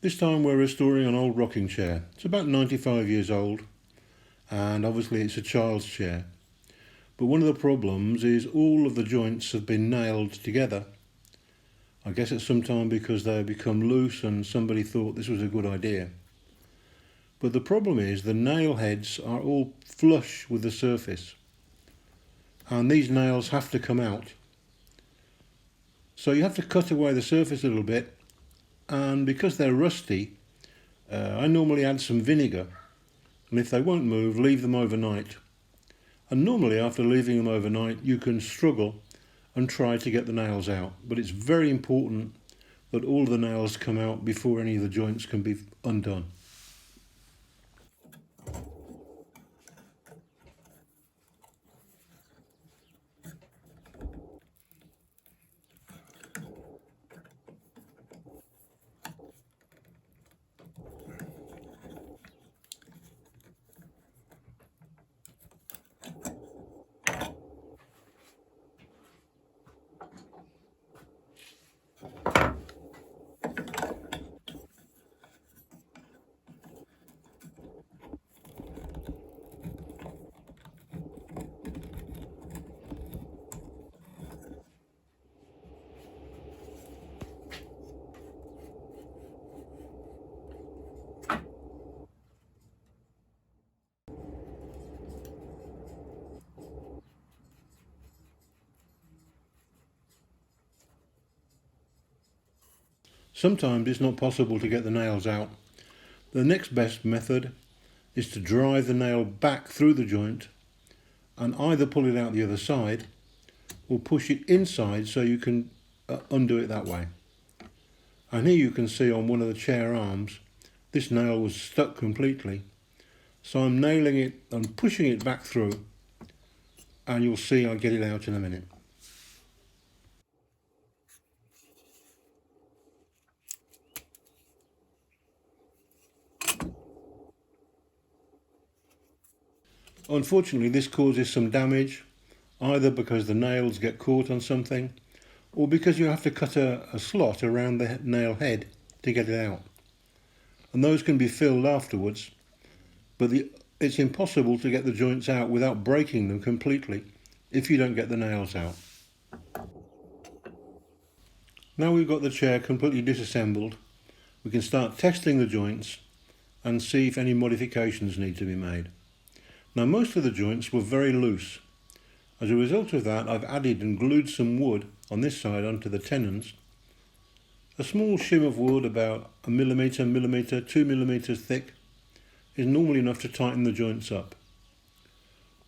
This time we're restoring an old rocking chair. It's about 95 years old, and obviously it's a child's chair. But one of the problems is all of the joints have been nailed together. I guess it's sometime because they become loose and somebody thought this was a good idea. But the problem is the nail heads are all flush with the surface, and these nails have to come out. So you have to cut away the surface a little bit, and because they're rusty, I normally add some vinegar, and if they won't move, leave them overnight. And normally after leaving them overnight you can struggle and try to get the nails out, but it's very important that all the nails come out before any of the joints can be undone. Sometimes it's not possible to get the nails out. The next best method is to drive the nail back through the joint and either pull it out the other side or push it inside so you can undo it that way. And here you can see on one of the chair arms this nail was stuck completely, so I'm nailing it and pushing it back through, and you'll see I'll get it out in a minute. Unfortunately, this causes some damage, either because the nails get caught on something or because you have to cut a slot around the nail head to get it out. And those can be filled afterwards, but it's impossible to get the joints out without breaking them completely if you don't get the nails out. Now we've got the chair completely disassembled, we can start testing the joints and see if any modifications need to be made. Now most of the joints were very loose. As a result of that, I've added and glued some wood on this side onto the tenons. A small shim of wood about 1 millimetre, 2 millimetres thick is normally enough to tighten the joints up.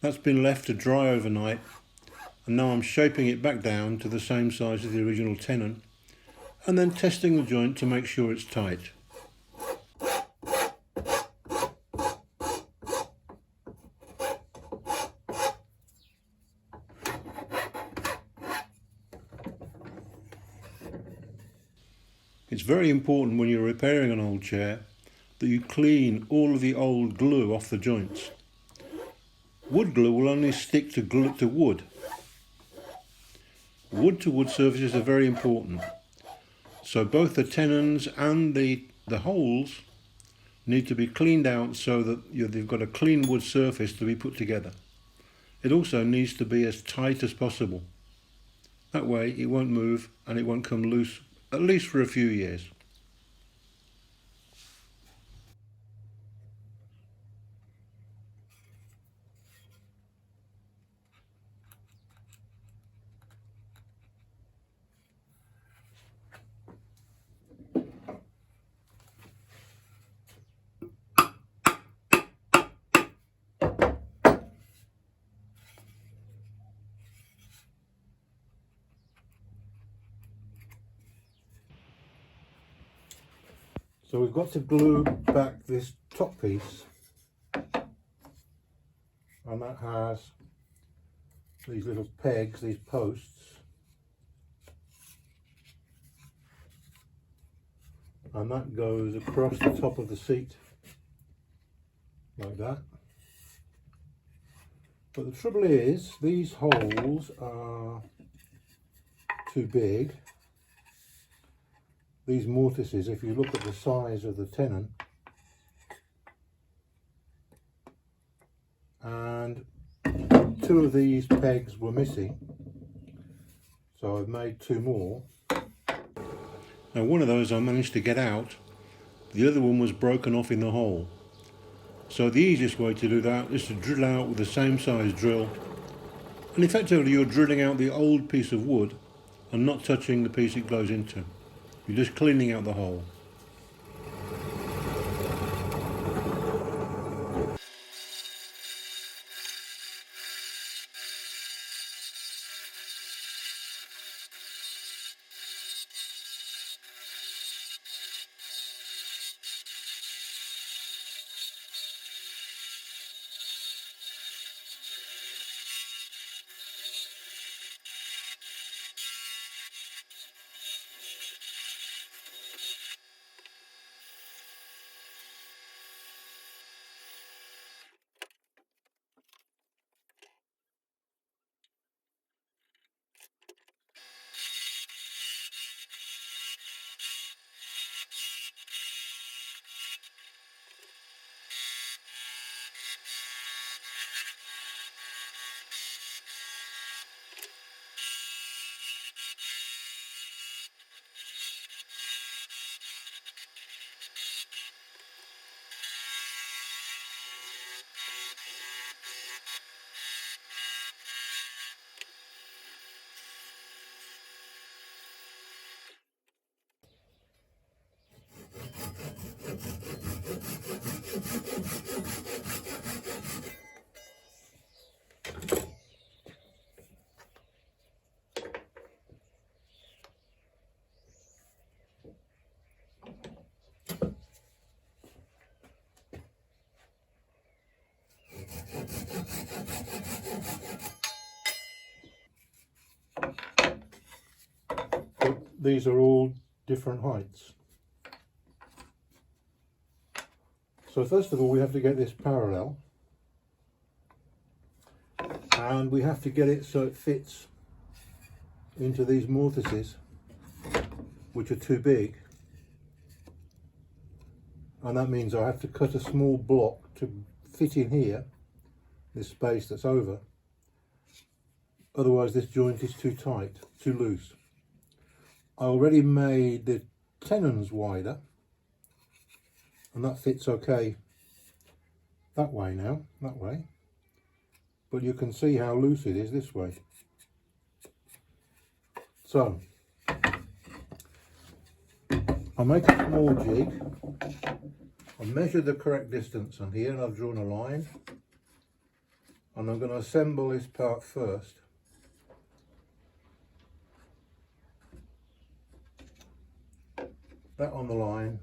That's been left to dry overnight, and now I'm shaping it back down to the same size as the original tenon and then testing the joint to make sure it's tight. It's very important when you're repairing an old chair that you clean all of the old glue off the joints. Wood glue will only stick to wood. Wood to wood surfaces are very important. So both the tenons and the holes need to be cleaned out so that you've got a clean wood surface to be put together. It also needs to be as tight as possible. That way it won't move and it won't come loose, at least for a few years. So we've got to glue back this top piece, and that has these little pegs, these posts, and that goes across the top of the seat like that. But the trouble is these holes are too big. these mortises, if you look at the size of the tenon, and 2 of these pegs were missing, so I've made 2 more. Now one of those I managed to get out, the other one was broken off in the hole. So the easiest way to do that is to drill out with the same size drill, and effectively you're drilling out the old piece of wood and not touching the piece it goes into. You're just cleaning out the hole. But these are all different heights. So first of all we have to get this parallel, and we have to get it so it fits into these mortises, which are too big, and that means I have to cut a small block to fit in here, this space that's over. Otherwise this joint is too tight, too loose. I already made the tenons wider, and that fits okay that way now, that way. But you can see how loose it is this way. So I make a small jig, I measure the correct distance on here, and I've drawn a line, and I'm going to assemble this part first. That on the line,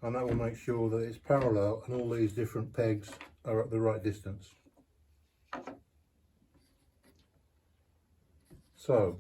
and that will make sure that it's parallel and all these different pegs are at the right distance. So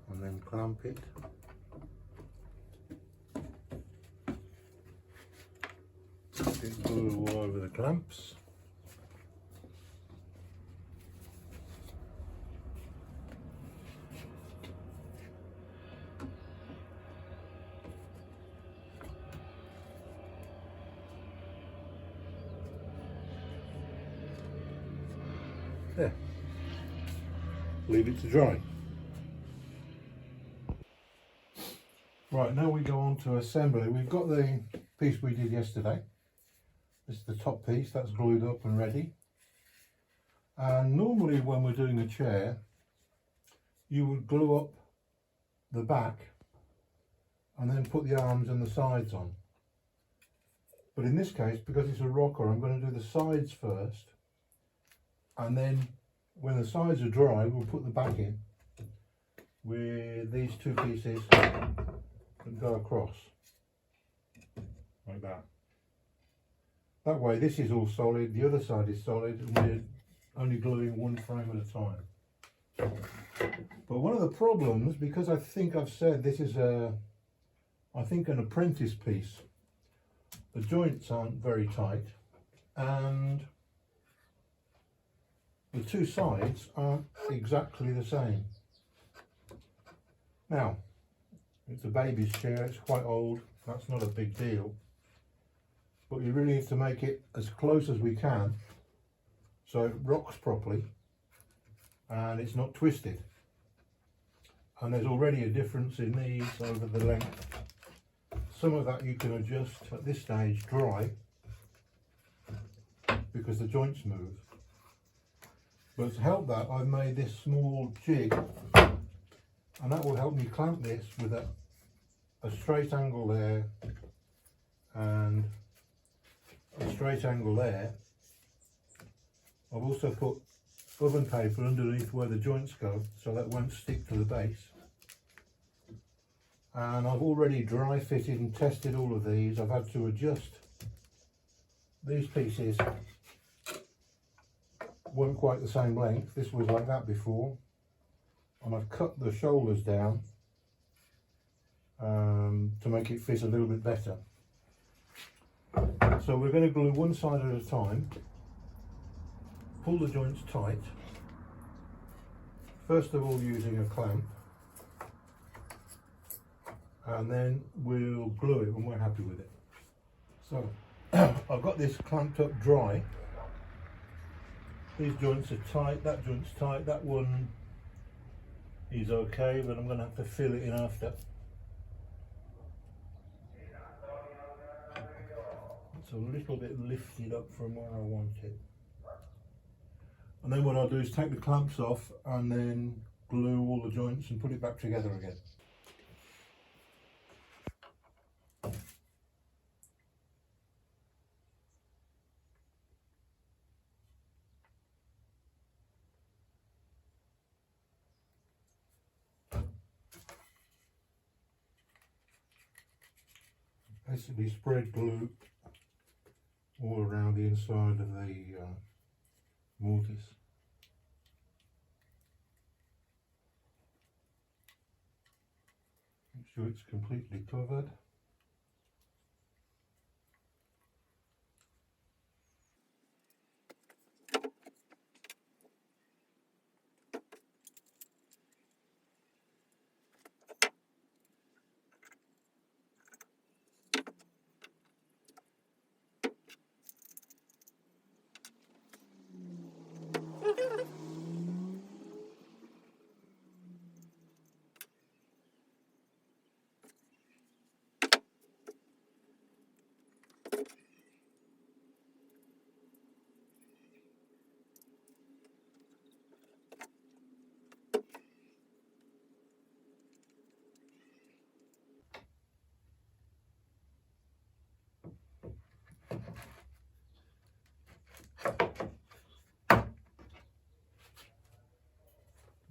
and then clamp it. It glue all over the clamps. There. Leave it to dry. Right, now we go on to assembly. We've got the piece we did yesterday. This is the top piece, that's glued up and ready. And normally when we're doing a chair, you would glue up the back and then put the arms and the sides on. But in this case, because it's a rocker, I'm going to do the sides first, and then when the sides are dry, we'll put the back in with these two pieces that go across like that. That way this is all solid, the other side is solid, and we're only gluing one frame at a time. But one of the problems, because I think I've said this is an apprentice piece, the joints aren't very tight and the two sides aren't exactly the same. Now, it's a baby's chair, it's quite old, that's not a big deal, but you really need to make it as close as we can so it rocks properly and it's not twisted. And there's already a difference in these over the length. Some of that you can adjust at this stage dry because the joints move. But to help that, I've made this small jig, and that will help me clamp this with a straight angle there and a straight angle there. I've also put oven paper underneath where the joints go so that won't stick to the base. And I've already dry fitted and tested all of these. I've had to adjust these pieces, weren't quite the same length. This was like that before, and I've cut the shoulders down to make it fit a little bit better. So we're going to glue one side at a time, pull the joints tight, first of all using a clamp, and then we'll glue it when we're happy with it. So I've got this clamped up dry. These joints are tight, that joint's tight, that one is okay, but I'm going to have to fill it in after. It's a little bit lifted up from where I want it. And then what I'll do is take the clamps off and then glue all the joints and put it back together again. Basically spread glue all around the inside of the mortise. Make sure it's completely covered.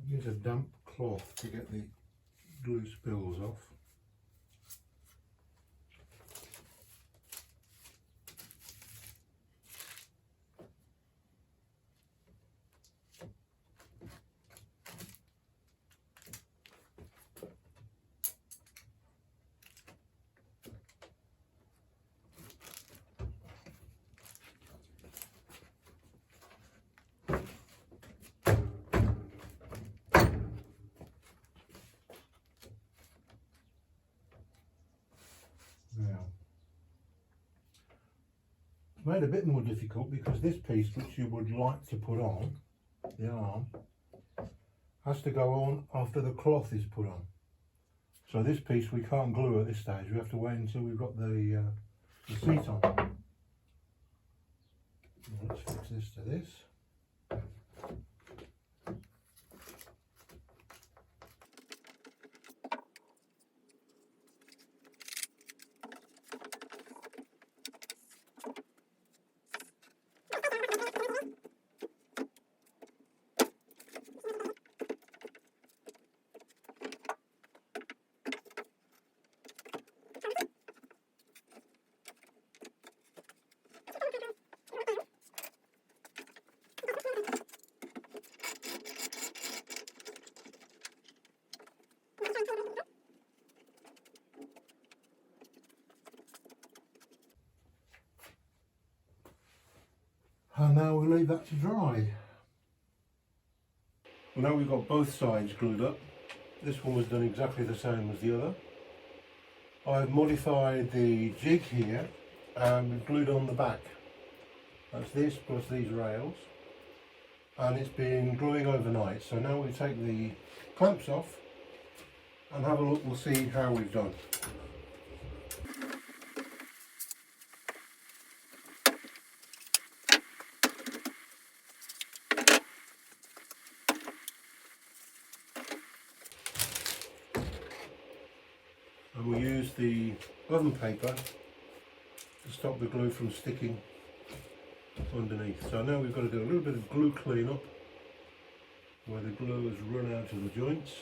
Use a damp cloth to get the glue spills off. made a bit more difficult because this piece, which you would like to put on, the arm, has to go on after the cloth is put on. So this piece we can't glue at this stage, we have to wait until we've got the seat on. Let's fix this to this. And now we leave that to dry. Well, now we've got both sides glued up. This one was done exactly the same as the other. I've modified the jig here and we've glued on the back. That's this plus these rails. And it's been gluing overnight. So now we take the clamps off and have a look, we'll see how we've done. And we use the oven paper to stop the glue from sticking underneath. So now we've got to do a little bit of glue cleanup where the glue has run out of the joints.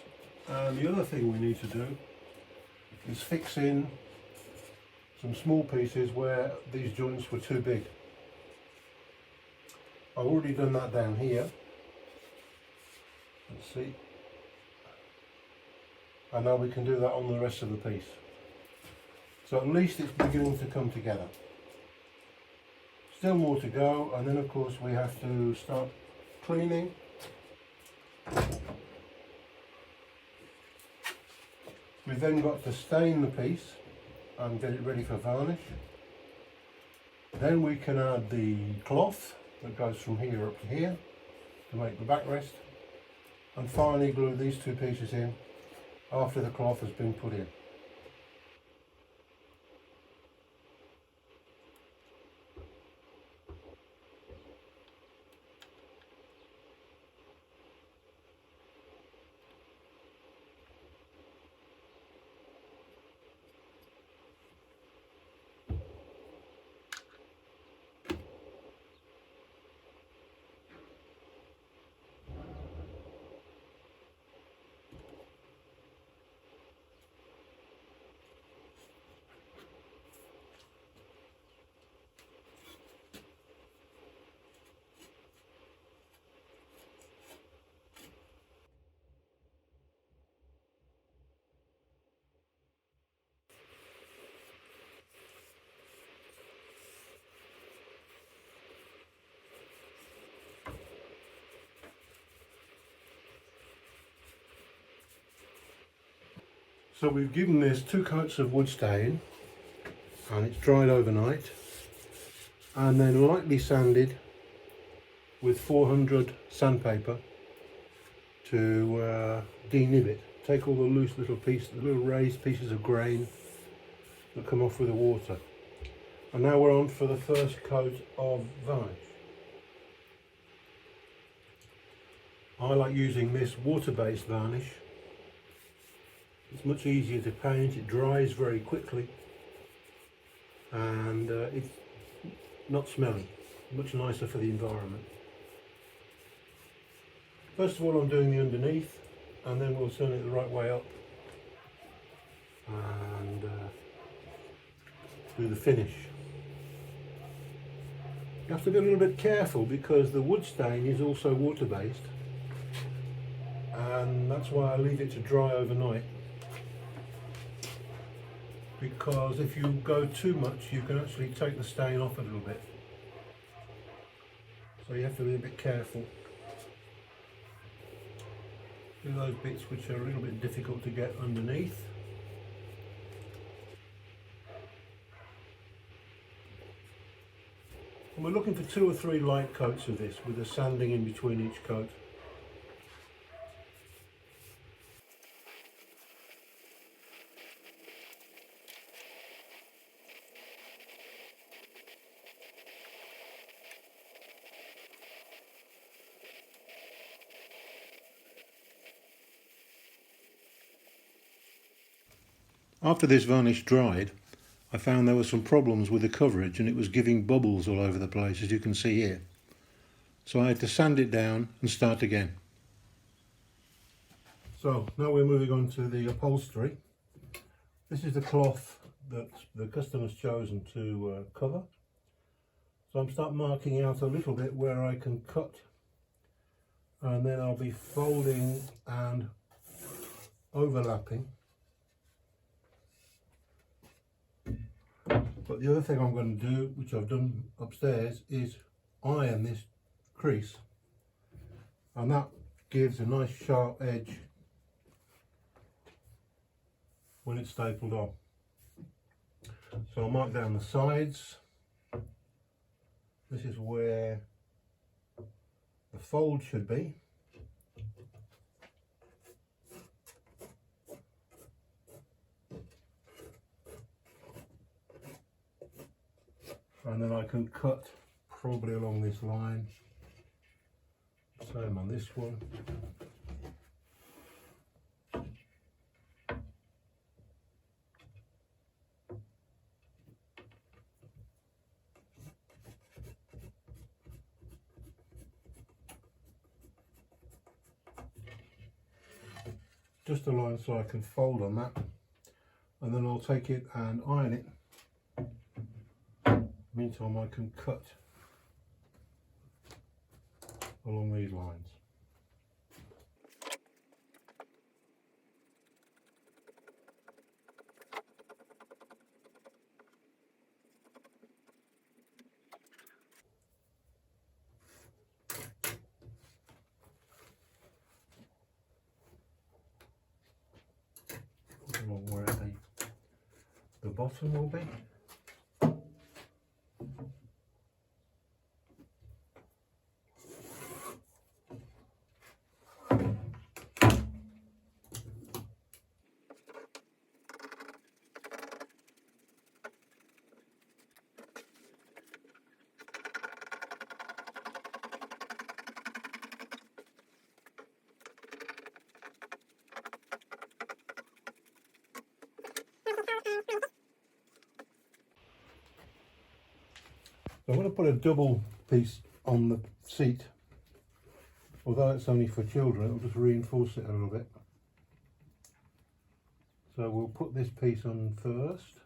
And the other thing we need to do is fix in some small pieces where these joints were too big. I've already done that down here. Let's see. And now we can do that on the rest of the piece. So at least it's beginning to come together. Still more to go, and then of course we have to start cleaning. We've then got to stain the piece and get it ready for varnish. Then we can add the cloth that goes from here up to here to make the backrest, and finally glue these two pieces in after the cloth has been put in. So we've given this 2 coats of wood stain and it's dried overnight and then lightly sanded with 400 sandpaper to denib it. Take all the loose little pieces, the little raised pieces of grain that come off with the water. And now we're on for the first coat of varnish. I like using this water-based varnish. It's much easier to paint, it dries very quickly, and it's not smelly, much nicer for the environment. First of all I'm doing the underneath, and then we'll turn it the right way up and do the finish. You have to be a little bit careful because the wood stain is also water based, and that's why I leave it to dry overnight. Because if you go too much, you can actually take the stain off a little bit. So you have to be a bit careful. Do those bits which are a little bit difficult to get underneath. And we're looking for 2 or 3 light coats of this with a sanding in between each coat. After this varnish dried, I found there were some problems with the coverage and it was giving bubbles all over the place, as you can see here. So I had to sand it down and start again. So now we're moving on to the upholstery. This is the cloth that the customer's chosen to cover. So I'm start marking out a little bit where I can cut, and then I'll be folding and overlapping. But the other thing I'm going to do, which I've done upstairs, is iron this crease, and that gives a nice sharp edge when it's stapled on. So I'll mark down the sides. This is where the fold should be. And then I can cut probably along this line. Same on this one. Just a line so I can fold on that, and then I'll take it and iron it. Meantime I can cut along these lines. Along where the bottom will be. So I'm going to put a double piece on the seat. Although it's only for children, it'll just reinforce it a little bit. So we'll put this piece on first.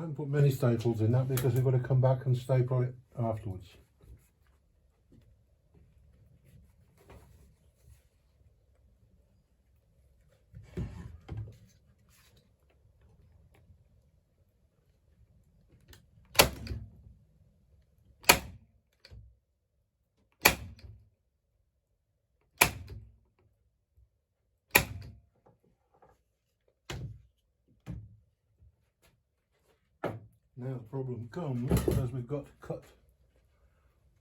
I haven't put many staples in that because we've got to come back and staple it afterwards. Now the problem comes as we've got to cut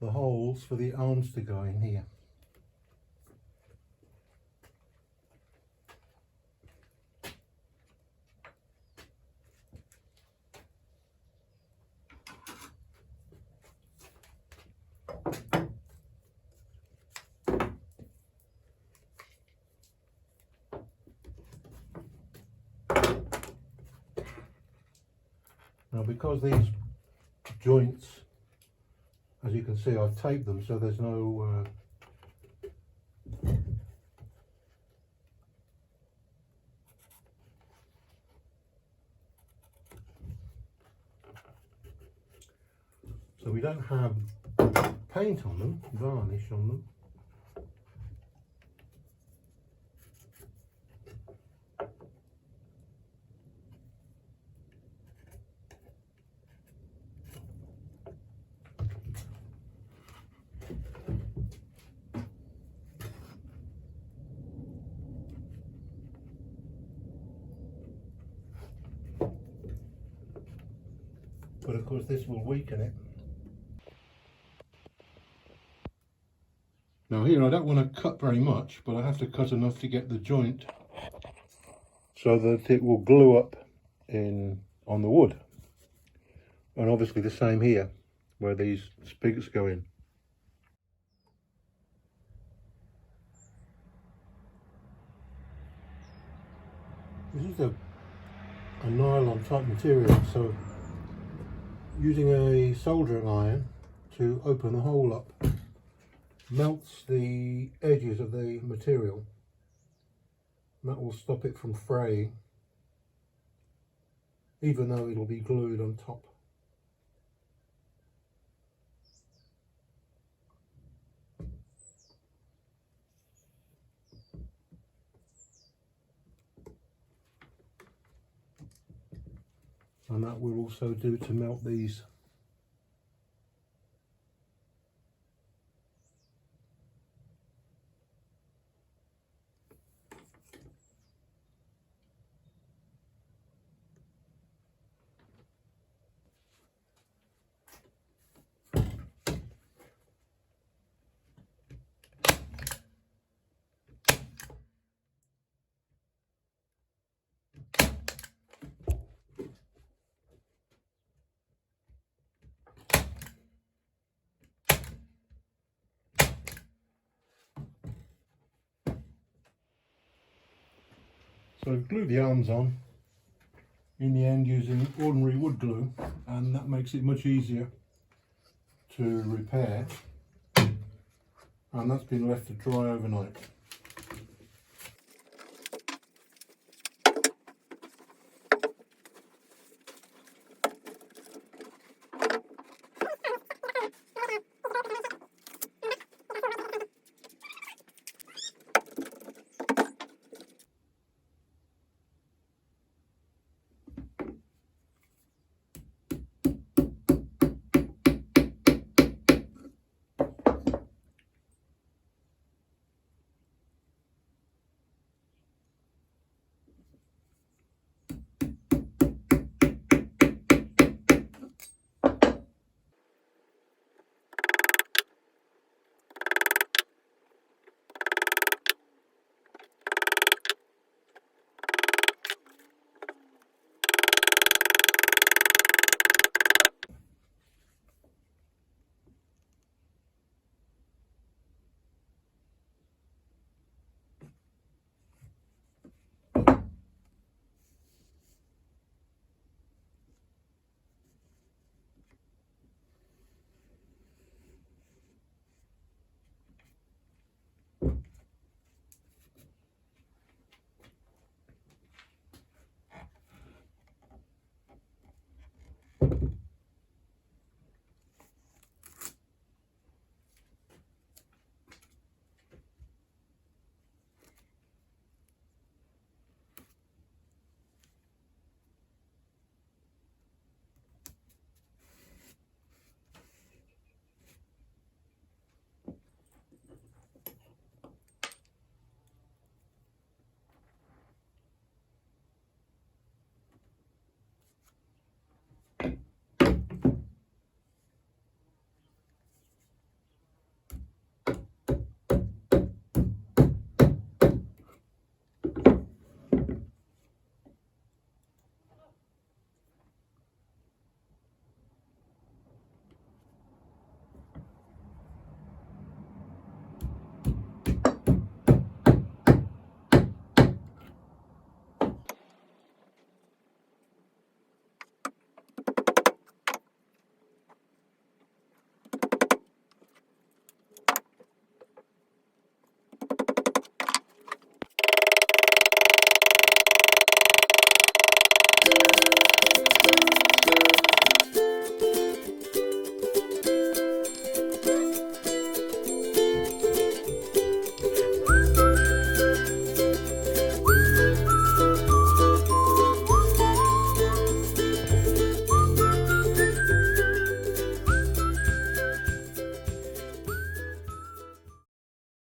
the holes for the arms to go in here. Now because these joints, as you can see, I've taped them so there's no so we don't have paint on them, varnish on them. But of course this will weaken it. Now here I don't want to cut very much, but I have to cut enough to get the joint so that it will glue up on the wood. And obviously the same here, where these spigots go in. This is a nylon type material, so using a soldering iron to open the hole up melts the edges of the material. And that will stop it from fraying, even though it'll be glued on top. And that will also do to melt these. So I've glued the arms on, in the end using ordinary wood glue, and that makes it much easier to repair, and that's been left to dry overnight.